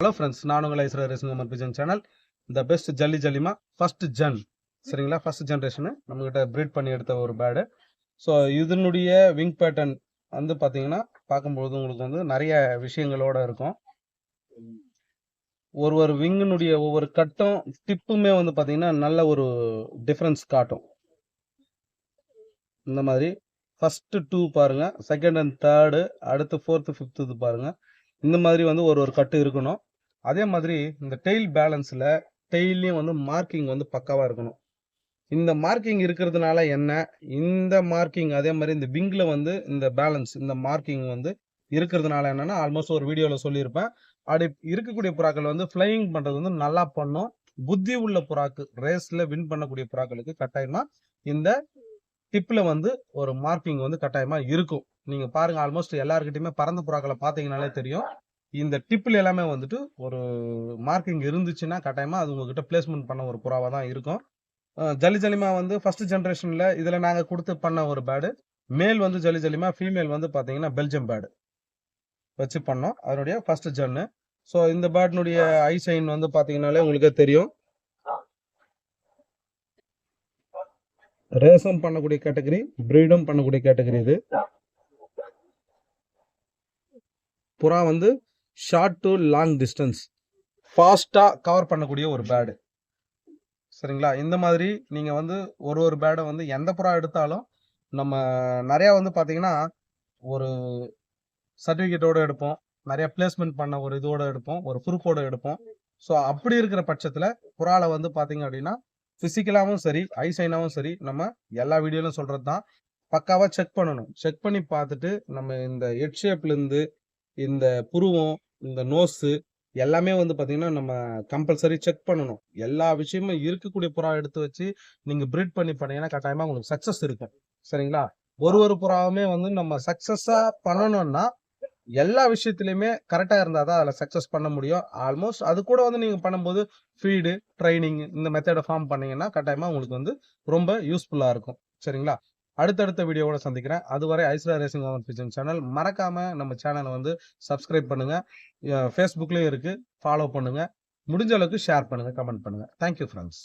Hello friends, நான் உங்கள் Aishwarya racing homer pigeon channel. The best ஜல்லி ஜல்லிமா ஃபர்ஸ்ட் ஜென், சரிங்களா? ஃபர்ஸ்ட் ஜென்ரேஷனு நம்மகிட்ட ப்ரீட் பண்ணி எடுத்த ஒரு பேடு. ஸோ இதனுடைய விங் பேட்டர்ன் வந்து பார்த்தீங்கன்னா பார்க்கும்பொழுது உங்களுக்கு வந்து நிறைய விஷயங்களோட இருக்கும். ஒரு விங்கினுடைய ஒவ்வொரு கட்டும் டிப்புமே வந்து பார்த்தீங்கன்னா நல்ல ஒரு டிஃப்ரென்ஸ் காட்டும். இந்த மாதிரி ஃபர்ஸ்ட் 2 பாருங்க, செகண்ட் அண்ட் தேர்டு, அடுத்து 4th 5th இது பாருங்க. இந்த மாதிரி வந்து ஒரு கட்டு இருக்கணும். அதே மாதிரி இந்த டெயில் பேலன்ஸில் டெய்லையும் வந்து மார்க்கிங் வந்து பக்காவாக இருக்கணும். இந்த மார்க்கிங் இருக்கிறதுனால என்ன, இந்த மார்க்கிங் அதே மாதிரி இந்த விங்கில் வந்து இந்த பேலன்ஸ் இந்த மார்க்கிங் வந்து இருக்கிறதுனால என்னன்னா, ஆல்மோஸ்ட் ஒரு வீடியோவில் சொல்லியிருப்பேன். அப்படி இருக்கக்கூடிய புறாக்கள் வந்து ஃப்ளையிங் பண்ணுறது வந்து நல்லா பண்ணும். புத்தி உள்ள புறாக்கு, ரேஸில் வின் பண்ணக்கூடிய புறாக்களுக்கு கட்டாயமாக இந்த டிப்பில் வந்து ஒரு மார்க்கிங் வந்து கட்டாயமாக இருக்கும். நீங்கள் பாருங்கள், ஆல்மோஸ்ட் எல்லாருக்கிட்டையுமே பறந்த புறாக்களை பார்த்தீங்கனாலே தெரியும். இந்த டிப்பில் எல்லாமே வந்துட்டு ஒரு மார்க்கிங் இருந்துச்சுன்னா கட்டாயமாக அது உங்ககிட்ட பிளேஸ்மெண்ட் பண்ண ஒரு புறாவாக தான் இருக்கும். ஜல்லி ஜல்லிமா வந்து ஃபர்ஸ்ட் ஜென்ரேஷனில் இதில் நாங்கள் கொடுத்து பண்ண ஒரு பேடு. மேல் வந்து ஜல்லி ஜல்லிமா, ஃபீமேல் வந்து பார்த்தீங்கன்னா பெல்ஜியம் பேடு வச்சு பண்ணோம். அதனுடைய ஃபர்ஸ்ட் ஜென்னு. ஸோ இந்த பேர்டினுடைய ஐ சைன் வந்து பார்த்தீங்கன்னாலே உங்களுக்கே தெரியும். ரேஸும் பண்ணக்கூடிய கேட்டகரி, பிரீடும் பண்ணக்கூடிய கேட்டகரி. இது புறா வந்து ஷார்ட் டு லாங் டிஸ்டன்ஸ் ஃபாஸ்ட்டாக கவர் பண்ணக்கூடிய ஒரு பேடு, சரிங்களா? இந்த மாதிரி நீங்கள் வந்து ஒரு பேடை வந்து எந்த புறா எடுத்தாலும் நம்ம நிறையா வந்து பார்த்தீங்கன்னா ஒரு சர்டிஃபிகேட்டோடு எடுப்போம், நிறையா பிளேஸ்மெண்ட் பண்ண ஒரு இதோடு எடுப்போம், ஒரு ப்ரூஃபோடு எடுப்போம். ஸோ அப்படி இருக்கிற பட்சத்தில் புறாவில் வந்து பார்த்தீங்க அப்படின்னா ஃபிசிக்கலாகவும் சரி, ஐ சைனாகவும் சரி, நம்ம எல்லா வீடியோலையும் சொல்கிறது தான், பக்காவாக செக் பண்ணணும். செக் பண்ணி பார்த்துட்டு நம்ம இந்த ஹெட் ஷேப்லேருந்து இந்த புருவம், இந்த நோஸு எல்லாமே வந்து பார்த்தீங்கன்னா நம்ம கம்பல்சரி செக் பண்ணணும். எல்லா விஷயமும் இருக்கக்கூடிய புறா எடுத்து வச்சு நீங்கள் ப்ரீட் பண்ணி பண்ணீங்கன்னா கட்டாயமாக உங்களுக்கு சக்ஸஸ் இருக்கும், சரிங்களா? ஒரு புறாவுமே வந்து நம்ம சக்ஸஸாக பண்ணணும்னா எல்லா விஷயத்துலையுமே கரெக்டாக இருந்தால் தான் அதில் சக்ஸஸ் பண்ண முடியும். ஆல்மோஸ்ட் அது கூட வந்து நீங்கள் பண்ணும்போது ஃபீடு, ட்ரைனிங் இந்த மெத்தடை ஃபார்ம் பண்ணீங்கன்னா கட்டாயமாக உங்களுக்கு வந்து ரொம்ப யூஸ்ஃபுல்லாக இருக்கும், சரிங்களா? அடுத்தடுத்த வீடியோவோட சந்திக்கிறேன். அதுவரை Aishwarya racing homer pigeon channel மறக்காம நம்ம சேனலை வந்து சப்ஸ்கிரைப் பண்ணுங்க. ஃபேஸ்புக்லேயும் இருக்கு, ஃபாலோ பண்ணுங்க. முடிஞ்ச அளவுக்கு ஷேர் பண்ணுங்க, கமெண்ட் பண்ணுங்க. Thank you friends.